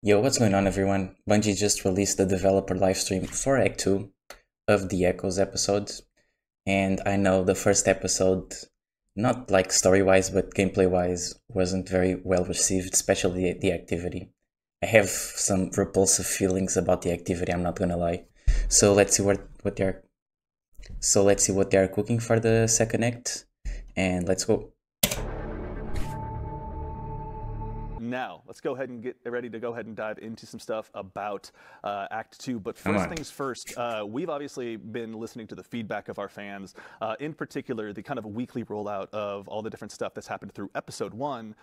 Yo, what's going on, everyone? Bungie just released the developer livestream for Act 2 of the Echoes episodes, and I know the first episode, not like story-wise, but gameplay-wise, wasn't very well received, especially the activity. I have some repulsive feelings about the activity, I'm not gonna lie. So let's see what they are cooking for the second act, and let's go. Now, let's go ahead and get ready to go ahead and dive into some stuff about Act 2. But Come first on. things first, we've obviously been listening to the feedback of our fans, in particular, the kind of weekly rollout of all the different stuff that's happened through Episode 1.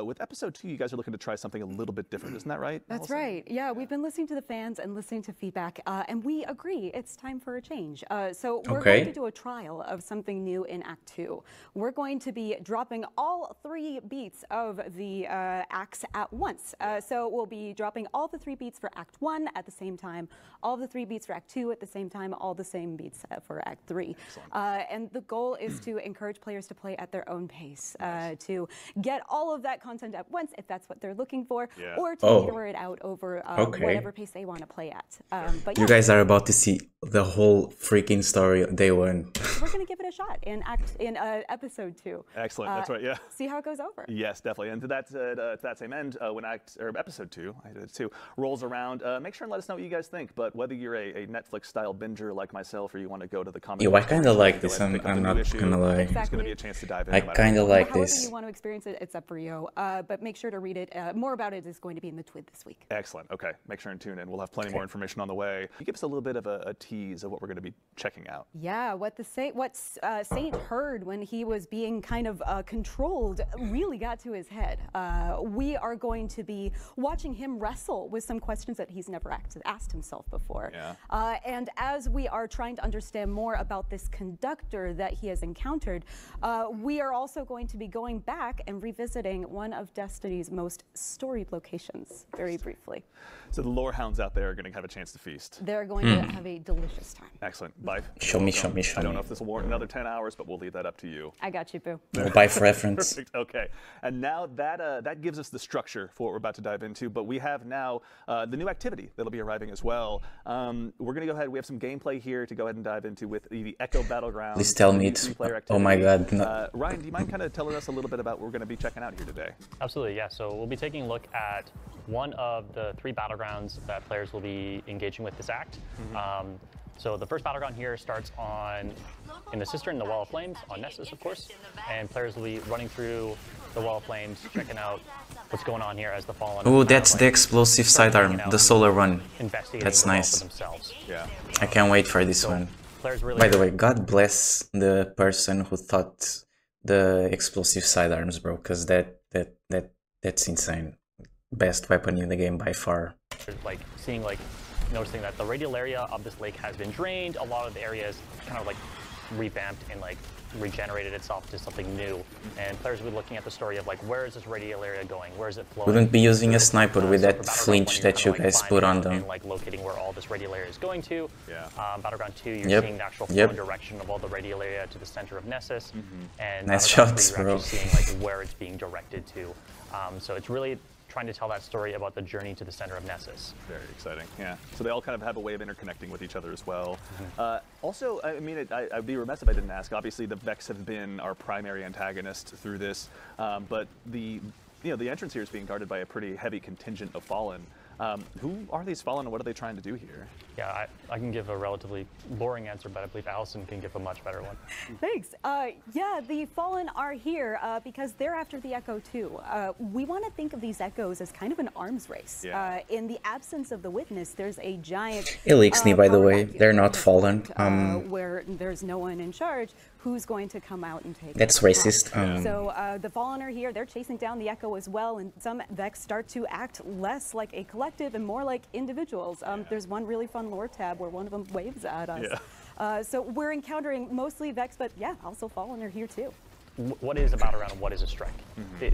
With Episode 2, you guys are looking to try something a little bit different. Isn't that right? That's Allison? right. Yeah, we've been listening to the fans and listening to feedback, and we agree it's time for a change. So we're Okay. going to do a trial of something new in Act 2. We're going to be dropping all 3 beats of the acts at once. So we'll be dropping all the 3 beats for Act 1 at the same time, all the 3 beats for Act 2 at the same time, all the same beats for Act 3. And the goal is to encourage players to play at their own pace, to get all of that content at once if that's what they're looking for, Yeah. or to Oh. meter it out over Okay. whatever pace they want to play at. But You yeah, guys are about to see the whole freaking story day one. we're going to give it a shot in episode 2. Excellent. That's right. Yeah. See how it goes over. Yes, definitely. And to that same end, when episode 2, I did it too, rolls around, make sure and let us know what you guys think. But whether you're a Netflix-style binger like myself, or you want to go to the comic, Yo, I kind of like this. go ahead and pick up I'm the not new issue, gonna lie. It's going to Exactly. be a chance to dive in. I no matter kind of what. like However this. you want to experience it, it's up for you. But make sure to read it. More about it is going to be in the TWID this week. Excellent. Okay, make sure and tune in. We'll have plenty more information on the way. You give us a little bit of a tease of what we're going to be checking out. Yeah, what Saint heard when he was being kind of controlled really got to his head. We are going to be watching him wrestle with some questions that he's never asked himself before. Yeah. And as we are trying to understand more about this conductor that he has encountered, we are also going to be going back and revisiting one of Destiny's most storied locations very briefly. So the lore hounds out there are going to have a chance to feast. They're going to have a delicious time. Excellent. Bye. Show me, Welcome. show me, show I don't me. know if this will warrant another 10 hours, but we'll leave that up to you. I got you, Boo. By reference. Perfect. Okay. And now that gives us the structure for what we're about to dive into. But we have now the new activity that'll be arriving as well. We're going to go ahead. We have some gameplay here to go ahead and dive into with the Echo Battlegrounds. Please tell the me new it's. three-player Oh my activity. god. No. Ryan, do you mind kind of telling us a little bit about what we're going to be checking out here today? Absolutely, yeah. So we'll be taking a look at one of the 3 battlegrounds that players will be engaging with this act. So the first battleground here starts in the Cistern, the Wall of Flames, on Nessus, of course. And players will be running through the Wall of Flames, checking out what's going on here as the Fallen. Oh, that's the explosive sidearm, the solar one. Investigating That's the vault nice. for themselves. Yeah. I can't wait for this one. Players really By the way, God bless the person who thought the explosive sidearms, bro, because that's insane. Best weapon in the game by far. like noticing that the radial area of this lake has been drained. A lot of the areas kind of like revamped and like regenerated itself to something new. And players will be looking at the story of like, where is this radial area going? Where is it flowing? Wouldn't be using a sniper with So that for Battleground flinch 1, you're that kinda, you like, guys put finding on out them. and like locating where all this radial area is going to. Yeah. Battleground 2, you're Yep. seeing the actual flow Yep. and direction of all the radial area to the center of Nessus. And Nice Battleground shots, 3, you're bro. actually seeing like where it's being directed to. So it's really trying to tell that story about the journey to the center of Nessus. Very exciting, yeah. So they all kind of have a way of interconnecting with each other as well. Also, I mean, I'd be remiss if I didn't ask. Obviously, the Vex have been our primary antagonist through this, but the entrance here is being guarded by a pretty heavy contingent of Fallen. Who are these Fallen, and what are they trying to do here? Yeah, I can give a relatively boring answer, but I believe Allison can give a much better one. Thanks. Yeah, the Fallen are here because they're after the Echo too. We want to think of these Echoes as kind of an arms race. Yeah. In the absence of the Witness, there's a giant. Elixni, by the power way, vacuum they're in not this Fallen. world, where there's no one in charge. Who's going to come out and take That's it? racist. So the Fallen are here. They're chasing down the Echo as well, and some Vex start to act less like a collective and more like individuals. There's one really fun lore tab where one of them waves at us. Yeah. So we're encountering mostly Vex, but yeah, also Fallen are here too. What is a battleground and what is a strike?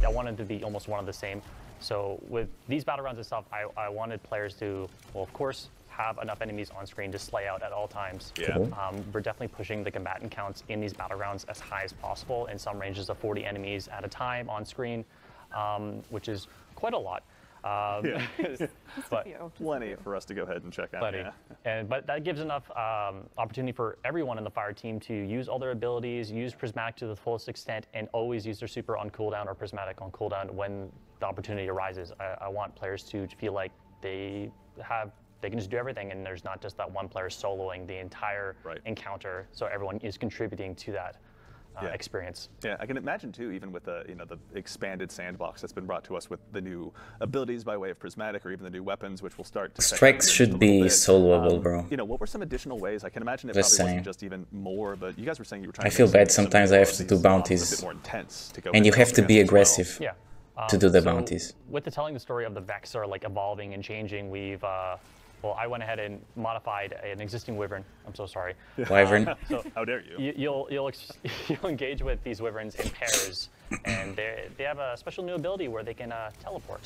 I wanted to be almost one of the same. So with these battlegrounds and stuff, I wanted players to, well, of course, have enough enemies on screen to slay out at all times. Yeah. Cool. We're definitely pushing the combatant counts in these battlegrounds as high as possible, in some ranges of 40 enemies at a time on screen, which is quite a lot. But Plenty for us to go ahead and check out. plenty. Yeah. But that gives enough opportunity for everyone in the fire team to use all their abilities, use Prismatic to the fullest extent, and always use their super on cooldown or Prismatic on cooldown when the opportunity arises. I want players to feel like they can just do everything, and there's not just that one player soloing the entire encounter, so everyone is contributing to that experience. Yeah, I can imagine too, even with the the expanded sandbox that's been brought to us with the new abilities by way of Prismatic, or even the new weapons, which will start to Strikes should be soloable, bro. What were some additional ways? I can imagine it Just probably saying. wasn't just even more, but you guys were saying you were trying. I to feel make bad some sometimes more I of have to these do bosses a bounties. bit more intense to go And you with have to the be against as well. aggressive Yeah. to do the So bounties. with the telling the story of the Vex are like evolving and changing, we've well, I went ahead and modified an existing wyvern. I'm so sorry. Wyvern. So How dare you? you'll engage with these wyverns in pairs, and they have a special new ability where they can teleport.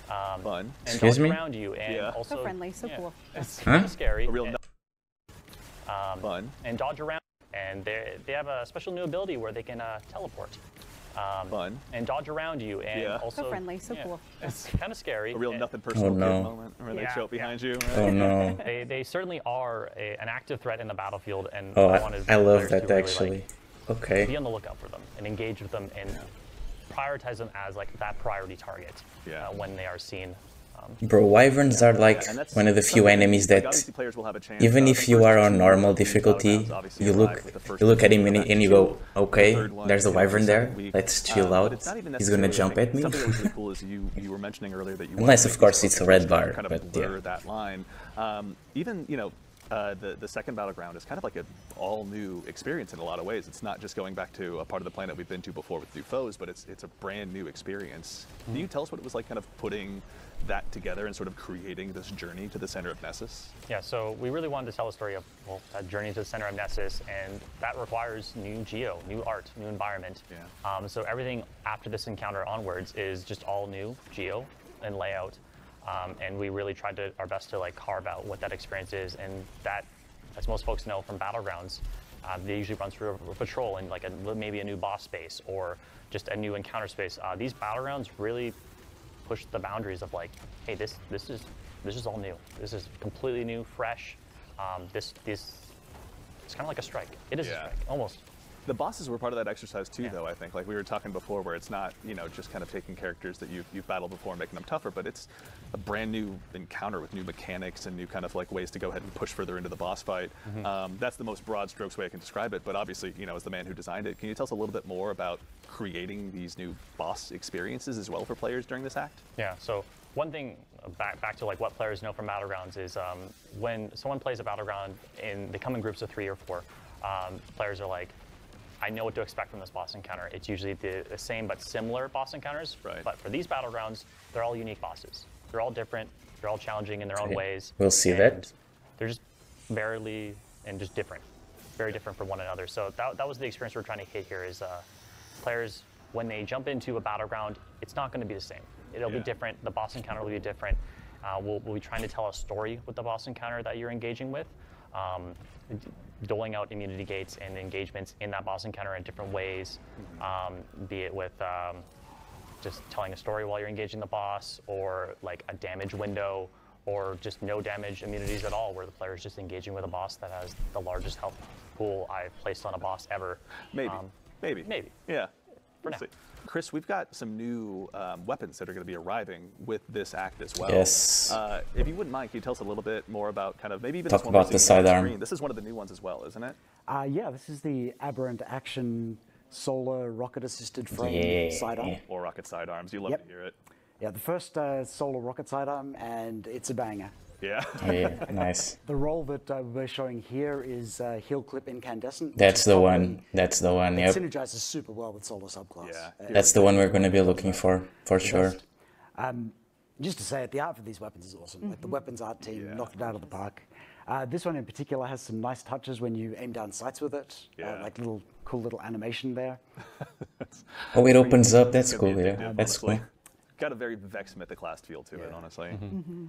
Fun. And Excuse dodge me? around you, and Yeah. also So friendly, so cool. It's Huh? kind of scary. A real and, fun. and dodge around, and they have a special new ability where they can teleport. Fun. And dodge around you, and Yeah. also So friendly, so cool. It's kind of scary. A real and nothing personal no. kid moment where they Yeah, show up behind you. Oh no. They certainly are an active threat in the battlefield, and Oh, I wanted I love players that to really, actually. be Okay. on the lookout for them and engage with them and prioritize them as like that priority target when they are seen. Bro, wyverns are like And that's one of the few something, enemies like, that obviously players will have a chance, even the if you first are on two normal battlegrounds difficulty, obviously you arrive with the first look at him week, and you go, the okay, third one, there's a the wyvern there, second week. let's chill But out. it's not even He's gonna necessarily, jump I at think, me. Something that was really cool is you were mentioning earlier that you Unless, wanted of to course, make it's these a red focus groups bar, kind of but yeah. blur that line. Even the second battleground is kind of like an all-new experience in a lot of ways. It's not just going back to a part of the planet we've been to before with new foes, but it's a brand new experience. Can you tell us what it was like kind of putting that together and sort of creating this journey to the center of Nessus? Yeah, so we really wanted to tell a story of that journey to the center of Nessus, and that requires new geo, new art, new environment. Yeah. So everything after this encounter onwards is just all new geo and layout. And we really tried our best to like carve out what that experience is, and that, as most folks know from Battlegrounds, they usually run through a patrol and like maybe a new boss space or just a new encounter space. These Battlegrounds really push the boundaries of like, hey, this is all new. This is completely new, fresh. It's kind of like a strike. It is a strike, almost. The bosses were part of that exercise too, though, I think. Like we were talking before, where it's not, just kind of taking characters that you've battled before and making them tougher, but it's a brand new encounter with new mechanics and new kind of like ways to go ahead and push further into the boss fight. That's the most broad strokes way I can describe it, but obviously, as the man who designed it, can you tell us a little bit more about creating these new boss experiences as well for players during this act? Yeah, so one thing back to like what players know from Battlegrounds is when someone plays a Battleground and they come in groups of 3 or 4, players are like, I know what to expect from this boss encounter. It's usually the same but similar boss encounters. Right. But for these Battlegrounds, they're all unique bosses. They're all different. They're all challenging in their own ways. We'll see and that. They're just barely and just different, very different from one another. So that was the experience we're trying to hit here is players, when they jump into a Battleground, it's not going to be the same. It'll be different. The boss encounter will be different. We'll be trying to tell a story with the boss encounter that you're engaging with. Doling out immunity gates and engagements in that boss encounter in different ways, be it with just telling a story while you're engaging the boss, or like a damage window, or just no damage immunities at all, where the player is just engaging with a boss that has the largest health pool I've placed on a boss ever. Maybe. Yeah. For now. See. Chris, we've got some new weapons that are going to be arriving with this act as well. Yes. If you wouldn't mind, can you tell us a little bit more about kind of maybe even Talk this one we're about the seeing on sidearm. screen? This is one of the new ones as well, isn't it? Yeah, this is the Aberrant Action Solar Rocket-Assisted Frame sidearm. Or rocket sidearms. You love Yep. to hear it. Yeah, the first solar rocket sidearm, and it's a banger. Yeah. Oh, yeah, nice. The roll that we're showing here is Heel Clip Incandescent. which That's is the probably- one. That's the one. It Yep. synergizes super well with Solar Subclass. Yeah. That's the one we're gonna be looking for sure. Just to say it, the art for these weapons is awesome. Like the weapons art team knocked it out of the park. This one in particular has some nice touches when you aim down sights with it. Yeah. Like cool little animation there. Oh, it opens up. That's It's gonna cool. be a big Yeah, deal, that's cool. honestly. Got a very Vex Mythoclast feel to it, honestly.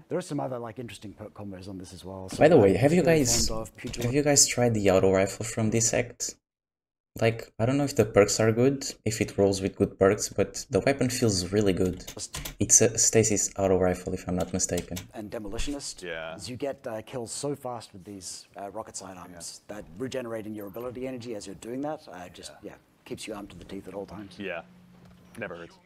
There are some other like interesting perk combos on this as well. So, By the way, have you particularly guys fond of Pugilist. tried the auto rifle from this act? Like, I don't know if the perks are good, if it rolls with good perks, but the weapon feels really good. It's a Stasis auto rifle, if I'm not mistaken. And Demolitionist, Yeah. is you get kills so fast with these rocket sidearms that regenerating your ability energy as you're doing that keeps you armed to the teeth at all times. Yeah, never hurts.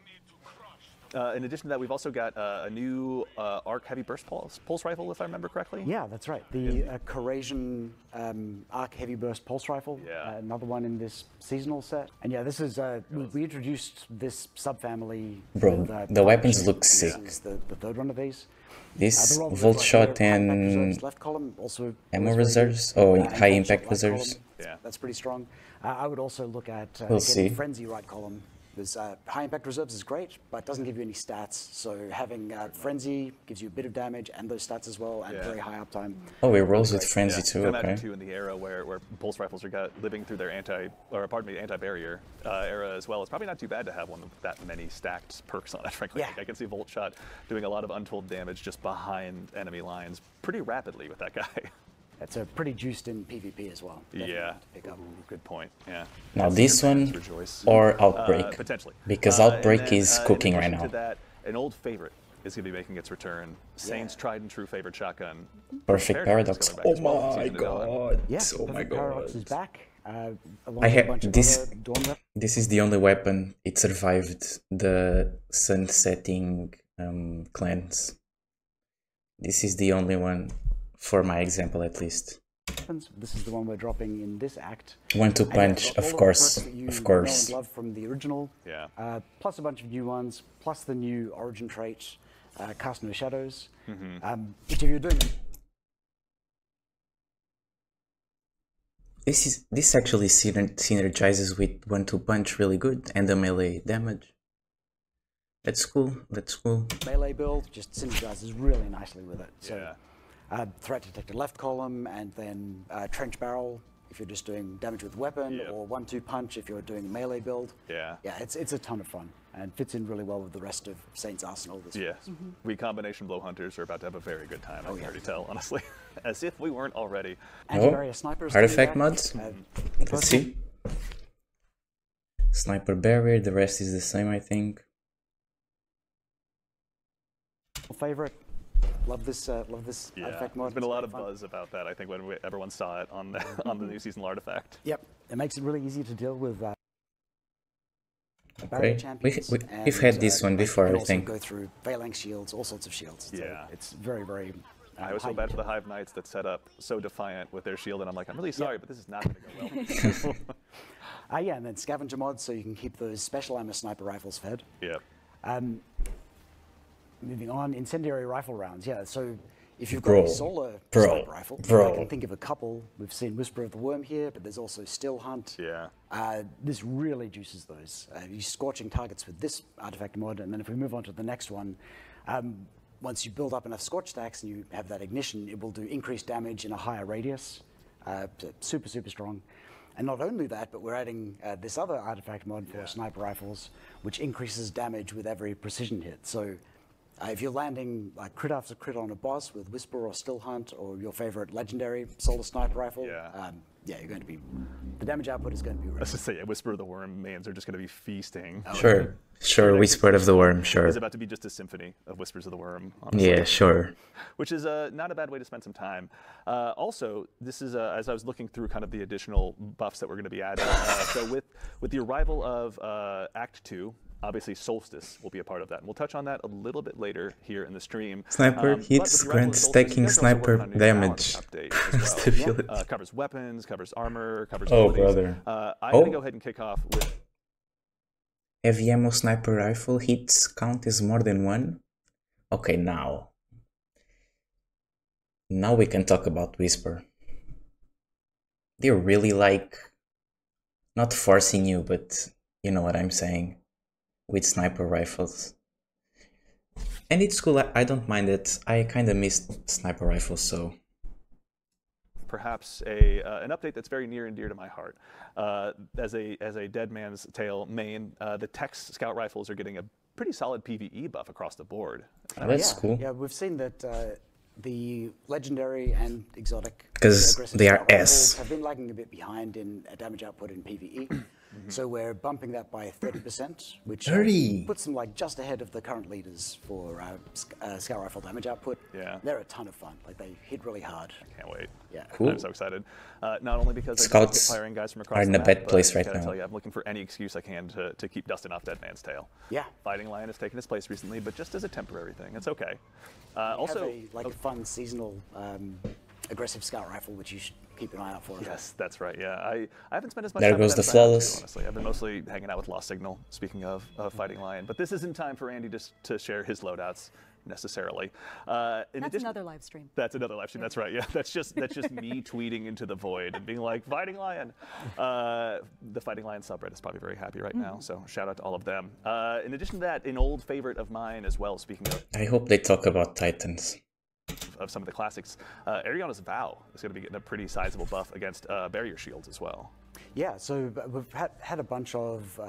In addition to that, we've also got a new ARC Heavy Burst Pulse Rifle, if I remember correctly. Yeah, that's right. The Corasian ARC Heavy Burst Pulse Rifle, Yeah. another one in this seasonal set. And yeah, this is, we introduced this subfamily. Bro, with, the weapons look this sick. is the third one of these. This The Roll Volt Reserve Shot here, high impact and reserves, left column, also ammo always very good. reserves? Oh, And high Volt impact Shot, right column, reserves? Yeah. That's pretty strong. I would also look at We'll getting see. Frenzy right column. Because high impact reserves is great, but doesn't give you any stats. So having Frenzy gives you a bit of damage and those stats as well, and Yeah. very high uptime. Oh, it rolls with Frenzy too, I imagine okay. too in the era where pulse rifles are living through their anti-barrier era as well. It's probably not too bad to have one with that many stacked perks on it. Frankly, Yeah. I can see Volt Shot doing a lot of untold damage just behind enemy lines pretty rapidly with that guy. It's pretty juiced in PvP as well. Definitely Yeah. to pick up. Ooh, good point. Yeah. Now That's this your one parents rejoice. or Outbreak? Potentially. Because And Outbreak then, is cooking in right addition now. To that, an old favorite is going to be making its return. Saint's tried and true favorite shotgun. Perfect Paradox. Coming back Oh as well, my season to go on. god. Yeah, Oh my Perfect Paradox is god. back. Along I with a have bunch of this. other Dawn weapons. This is the only weapon it survived the sunsetting cleanse. This is the only one, for my example at least. This is the one we're dropping in this act. 1-2 And yeah, punch, all of the course, perks that you of know course. and love from the original. Yeah. Plus a bunch of new ones, plus the new origin trait, Cast No Shadows. Which if you're doing This actually synergizes with 1-2 punch really good and the melee damage. That's cool. That's cool. melee build, just synergizes really nicely with it. So, Yeah. threat detector left column, and then trench barrel if you're just doing damage with weapon, Yep. or 1-2 punch if you're doing melee build. Yeah. Yeah, it's a ton of fun and fits in really well with the rest of Saint's arsenal. This Yes. We combination blow hunters are about to have a very good time. I can yeah. already tell, honestly. As if we weren't already. Anti-barrier sniper is artifact coming back. mods? First Let's see. Sniper barrier, the rest is the same, I think. favorite. Love this Yeah. artifact mod. There's been a It's lot quite of fun. buzz about that, I think, when everyone saw it on the new seasonal artifact. Yep, it makes it really easy to deal with barrier Okay. champions. We've had this one before, you can I also think. go through phalanx shields, all sorts of shields. So Yeah. it's very, very. I always high feel bad for the utility. Hive Knights that set up so defiant with their shield, and I'm like, I'm really sorry, but this is not going to go well. Yeah, and then scavenger mods, so you can keep those special ammo sniper rifles fed. Yep. Moving on, incendiary rifle rounds. Yeah, so if you've got Bro, a solar bro, sniper rifle, bro. I can think of a couple. We've seen Whisper of the Worm here, but there's also Still Hunt. Yeah. This really juices those. You're scorching targets with this artifact mod, and then if we move on to the next one, once you build up enough scorch stacks and you have that ignition, it will do increased damage in a higher radius. Super, super strong. And not only that, but we're adding this other artifact mod for sniper rifles, which increases damage with every precision hit. So if you're landing like crit after crit on a boss with Whisper or Still Hunt or your favorite legendary solar sniper rifle, you're going to be, the damage output is going to be really Let's just say, Whisper of the Worm mains are just going to be feasting. Sure, Whisper of the Worm, sure. It's about to be just a symphony of Whispers of the Worm, honestly. Yeah, sure. Which is not a bad way to spend some time. Also, this is, as I was looking through kind of the additional buffs that we're going to be adding, so with the arrival of Act 2, obviously Solstice will be a part of that. And we'll touch on that a little bit later here in the stream. Sniper But hits with the arrival grant of Solstice, stacking you guys are also sniper working on a new balance damage. update as well. To feel it. Covers weapons, covers armor, covers Oh, abilities. brother. I'm going to go ahead and kick off with Heavy ammo sniper rifle hits count as more than one? Okay, now we can talk about Whisper. They're really like, not forcing you, but you know what I'm saying, with sniper rifles. And it's cool, I don't mind it. I kinda missed sniper rifles, so. perhaps an update that's very near and dear to my heart. As a Dead Man's Tale main, the Tex Scout rifles are getting a pretty solid PvE buff across the board. That's cool. Yeah, we've seen that the legendary and exotic 'Cause aggressive they are scout rifles S. have been lagging a bit behind in damage output in PvE. So we're bumping that by 30%, which 30? puts them like just ahead of the current leaders for scout rifle damage output. Yeah. They're a ton of fun. Like they hit really hard. Can't wait. Yeah. Cool. I'm so excited. Not only because Scouts I'm firing guys from across are in the a map, bad but place I right gotta now. tell you, I'm looking for any excuse I can to keep dusting off Dead Man's Tale. Yeah. Fighting Lion has taken its place recently, but just as a temporary thing. It's okay. We Also, have a fun seasonal aggressive scout rifle, which you should keep an eye out for. yes, that's right. Yeah, I haven't spent as much There time goes with the that round, too, flawless. honestly, I've been mostly hanging out with Lost Signal. Speaking of Fighting Lion, but this isn't time for Andy to share his loadouts necessarily. That's another live stream. That's another live stream. That's right. Yeah, that's just me tweeting into the void and being like, "Fighting Lion." The Fighting Lion subreddit is probably very happy right now. So shout out to all of them. In addition to that, an old favorite of mine as well. Speaking I hope they talk about Titans. of some of the classics, Ariana's Vow is going to be getting a pretty sizable buff against barrier shields as well. Yeah, so we've had a bunch of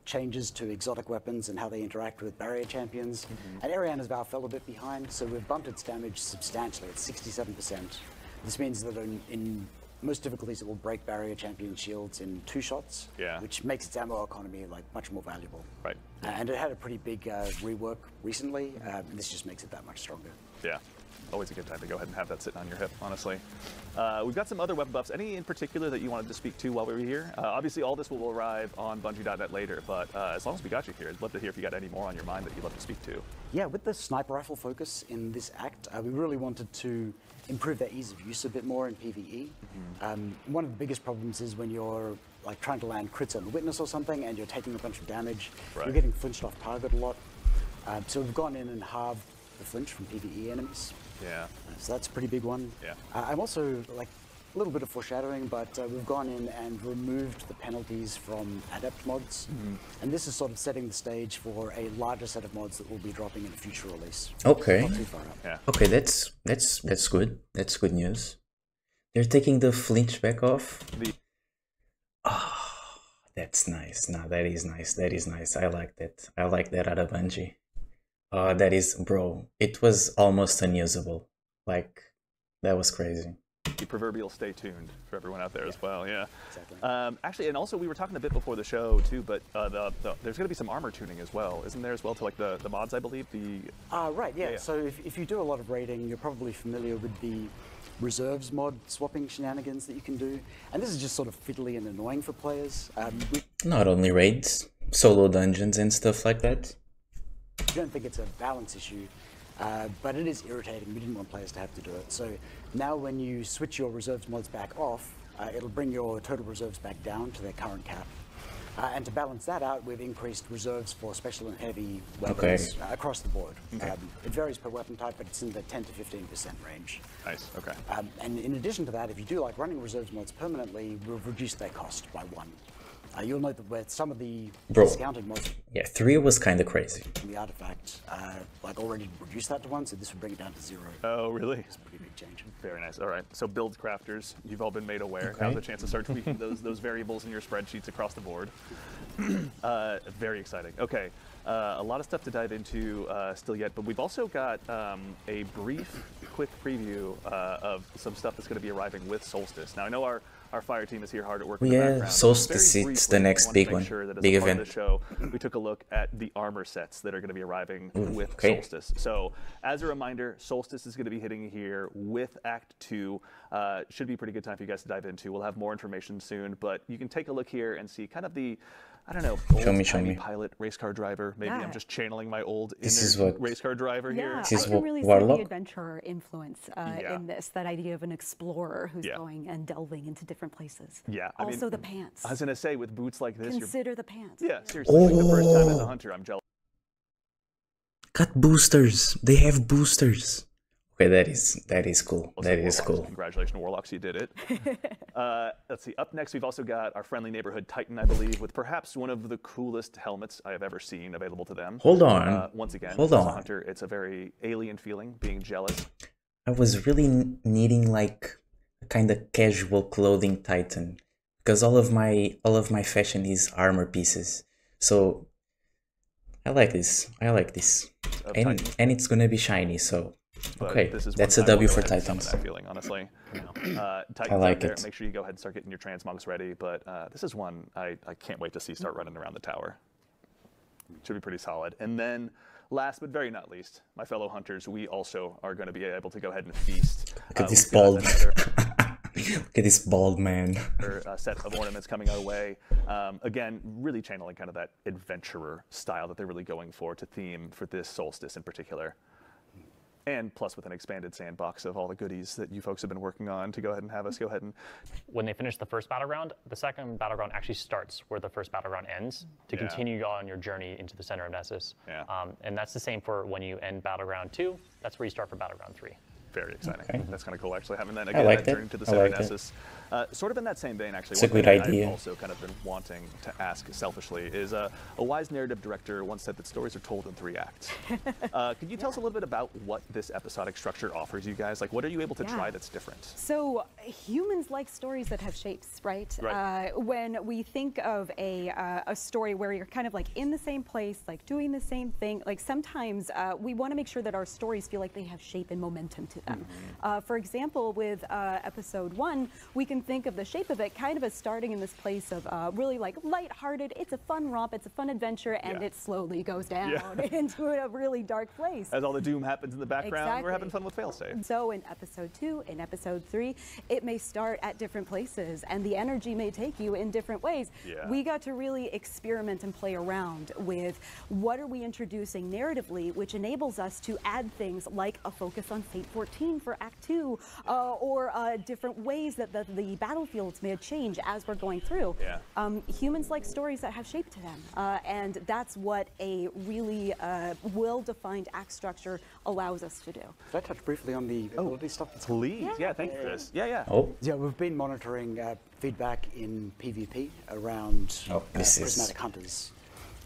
changes to exotic weapons and how they interact with barrier champions. And Ariana's Vow fell a bit behind, so we've bumped its damage substantially. It's 67%. This means that in most difficulties, it will break barrier champion shields in 2 shots, Yeah. which makes its ammo economy like much more valuable. Right. And it had a pretty big rework recently. This just makes it that much stronger. Yeah. Always a good time to go ahead and have that sitting on your hip, honestly. We've got some other weapon buffs. Any in particular that you wanted to speak to while we were here? Obviously, all this will arrive on Bungie.net later, but as long as we got you here, I'd love to hear if you got any more on your mind that you'd love to speak to. Yeah, with the sniper rifle focus in this act, we really wanted to improve their ease of use a bit more in PvE. One of the biggest problems is when you're like trying to land crits on the witness or something and you're taking a bunch of damage, Right. you're getting flinched off target a lot. So we've gone in and halved the flinch from PvE enemies. Yeah. So that's a pretty big one. Yeah. I'm also like a little bit of foreshadowing, but we've gone in and removed the penalties from adept mods. And this is sort of setting the stage for a larger set of mods that will be dropping in a future release. Okay. Not too far up. Yeah. Okay, that's good. That's good news. They're taking the flinch back off. The That's nice. No, that is nice. That is nice. I like that. I like that out of Bungie. That is, bro. It was almost unusable. Like, that was crazy. proverbial stay tuned for everyone out there as well. Yeah. Exactly. Actually, and also we were talking a bit before the show too, but there's going to be some armor tuning as well, isn't there as well to like the mods, I believe. Right. Yeah. Yeah. So if you do a lot of raiding, you're probably familiar with the reserves mod swapping shenanigans that you can do, and this is just sort of fiddly and annoying for players. We Not only raids, solo dungeons and stuff like that. don't think it's a balance issue, but it is irritating. We didn't want players to have to do it. So now when you switch your reserves mods back off, it'll bring your total reserves back down to their current cap. And to balance that out, we've increased reserves for special and heavy weapons across the board. It varies per weapon type, but it's in the 10 to 15% range. Nice. Okay. And in addition to that, if you do like running reserves mods permanently, we've reduced their cost by 1. You'll note that with some of the discounted mods Yeah, 3 was kind of crazy. in the artifact, like already reduced that to 1, so this would bring it down to 0. Oh, really? It's a pretty big change. Very nice. All right. So build crafters, you've all been made aware. Okay. Now's a chance to start tweaking those variables in your spreadsheets across the board. Very exciting. Okay. A lot of stuff to dive into still yet, but we've also got a brief, quick preview of some stuff that's going to be arriving with Solstice. Now, I know our fire team is here hard at work in the Yeah, background. Solstice, Very it's briefly, the next I wanted to big make one, sure that as big a part event. of the show, we took a look at the armor sets that are going to be arriving with okay. Solstice. So, as a reminder, Solstice is going to be hitting here with Act 2. Should be a pretty good time for you guys to dive into. We'll have more information soon, but you can take a look here and see kind of the, I don't know, Show me. old-timey pilot race car driver. Maybe Yeah. I'm just channeling my old This is inner what- race car driver here. Yeah, This I is can really see Warlock? the adventurer influence Yeah. in this. That idea of an explorer who's Yeah. going and delving into different places. Yeah, I mean, Also the pants. I was gonna say with boots like this, Consider the pants. yeah, seriously, like the first time as a Oh. hunter, I'm jealous. Got boosters. They have boosters. Okay, that is cool. Also, That is Warlocks. cool. Congratulations, Warlocks, you did it. Let's see. Up next, we've also got our friendly neighborhood Titan, I believe, with perhaps one of the coolest helmets I have ever seen available to them. Hold on. Once again, Hold as a on. hunter, it's a very alien feeling, being jealous. I was really needing like a kind of casual clothing Titan because all of my fashion is armor pieces. So I like this. I like this. Of And Titan. and it's gonna be shiny, so But Okay, this is that's one a time W we'll for go ahead and summon Titans. that feeling, honestly. Titans I like out there, it. make sure you go ahead and start getting your transmogs ready. But this is one I can't wait to see start running around the tower. Should be pretty solid. And then, last but very not least, my fellow hunters, we also are going to be able to go ahead and feast. Look at We this still have bald. another Look at this bald man. set of ornaments coming our way. Again, really channeling kind of that adventurer style that they're really going for to theme for this solstice in particular. And plus with an expanded sandbox of all the goodies that you folks have been working on to go ahead and have us go ahead and... When they finish the first battleground, the second battleground actually starts where the first battleground ends to Yeah. continue on your journey into the center of Nessus. Yeah. And that's the same for when you end battleground 2. That's where you start for battleground 3. Very exciting. Okay. That's kind of cool, actually, having that I again, like that that. journey to the I center of like that. Nessus. Sort of in that same vein, actually, It's a one good thing idea. I've also kind of been wanting to ask selfishly is a wise narrative director once said that stories are told in 3 acts. Could you tell us a little bit about what this episodic structure offers you guys? Like, what are you able to Yeah. try that's different? So humans like stories that have shapes, right? Right. When we think of a story where you're kind of like in the same place, like doing the same thing, like sometimes we want to make sure that our stories feel like they have shape and momentum to them. For example, with episode 1, we can think of the shape of it kind of as starting in this place of really like lighthearted. It's a fun romp, it's a fun adventure, and Yeah. it slowly goes down Yeah. into a really dark place. As all the doom happens in the background, we're Exactly. having fun with failsafe. So in episode 2, in episode 3, it may start at different places and the energy may take you in different ways. Yeah. We got to really experiment and play around with what are we introducing narratively, which enables us to add things like a focus on Fate 14 for Act 2, or different ways that the battlefields may change as we're going through. Yeah. Humans like stories that have shape to them, and that's what a really well-defined act structure allows us to do. Could I touch briefly on the ability stuff? That's Please. Yeah, thank you for this. Yeah, yeah. Oh, Yeah, we've been monitoring feedback in PvP around Oh, this is- prismatic hunters.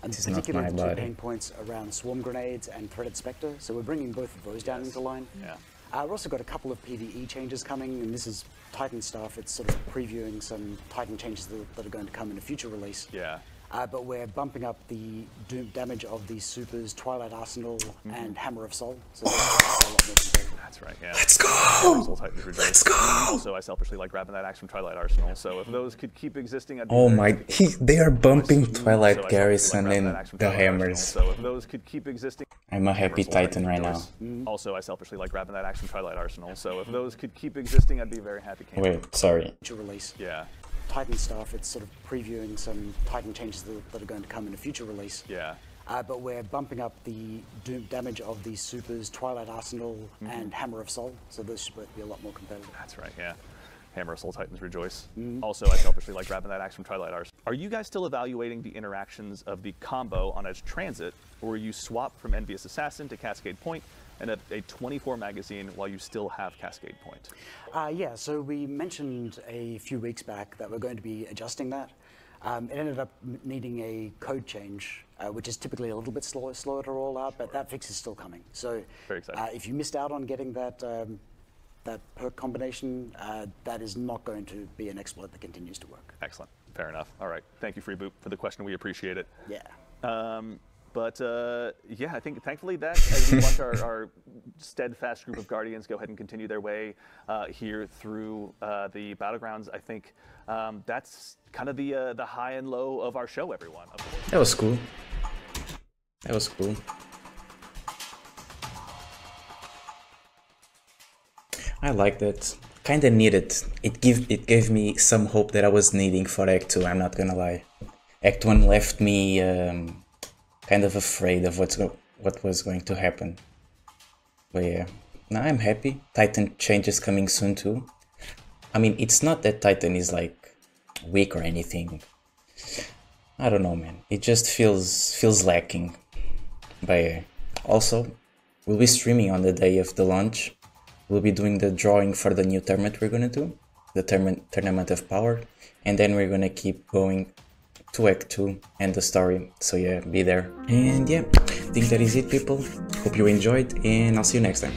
And this is not particularly my the two body. pain points around swarm grenades and threaded spectre. So we're bringing both of those down into line. Yeah. We've also got a couple of PvE changes coming, and this is Titan stuff. It's sort of previewing some Titan changes that are going to come in a future release. Yeah. But we're bumping up the damage of the supers, Twilight Arsenal, and Hammer of Soul. So that's a lot more competitive. That's right, yeah. let's go! Soul Titans rejoice. Let's go! Also, I selfishly like grabbing that axe from Twilight Arsenal, so if those could keep existing, I'd be Oh very my, happy. they are bumping So I Twilight selfishly Garrison like grabbing and that axe from the Twilight Arsenal, hammers. So if those could keep existing, I'm a happy Soul Titan Titans right now. rejoice. Also, I selfishly like grabbing that axe from Twilight Arsenal, so if those could keep existing, I'd be very happy. Wait, sorry. Future release. Yeah, Titan stuff. It's sort of previewing some Titan changes that are going to come in a future release. yeah. But we're bumping up the damage of the supers, Twilight Arsenal, and Hammer of Soul. So those should both be a lot more competitive. That's right, yeah. Hammer of Soul Titans rejoice. Also, I selfishly like grabbing that axe from Twilight Arsenal. Are you guys still evaluating the interactions of the combo on Edge Transit, or will you swap from Envious Assassin to Cascade Point and a 24 magazine while you still have Cascade Point? Yeah, so we mentioned a few weeks back that we're going to be adjusting that. It ended up needing a code change, which is typically a little bit slower to roll out, but that fix is still coming. So Very exciting. if you missed out on getting that that perk combination, that is not going to be an exploit that continues to work. Excellent. Fair enough. All right. Thank you, Freeboot, for the question. We appreciate it. Yeah. But yeah, I think thankfully that as we watch our steadfast group of Guardians go ahead and continue their way here through the Battlegrounds, I think that's kind of the high and low of our show, everyone. That was cool. That was cool. I liked it. Kinda needed. It gave me some hope that I was needing for Act 2, I'm not gonna lie. Act 1 left me kind of afraid of what was going to happen. But yeah, now I'm happy. Titan changes coming soon too. I mean, it's not that Titan is like weak or anything. I don't know, man. It just feels lacking. But yeah. Also, we'll be streaming on the day of the launch. We'll be doing the drawing for the new tournament we're gonna do, the Tournament of Power, and then we're gonna keep going to Act 2 and the story. So yeah, be there. And yeah, I think that is it, people. Hope you enjoyed, and I'll see you next time.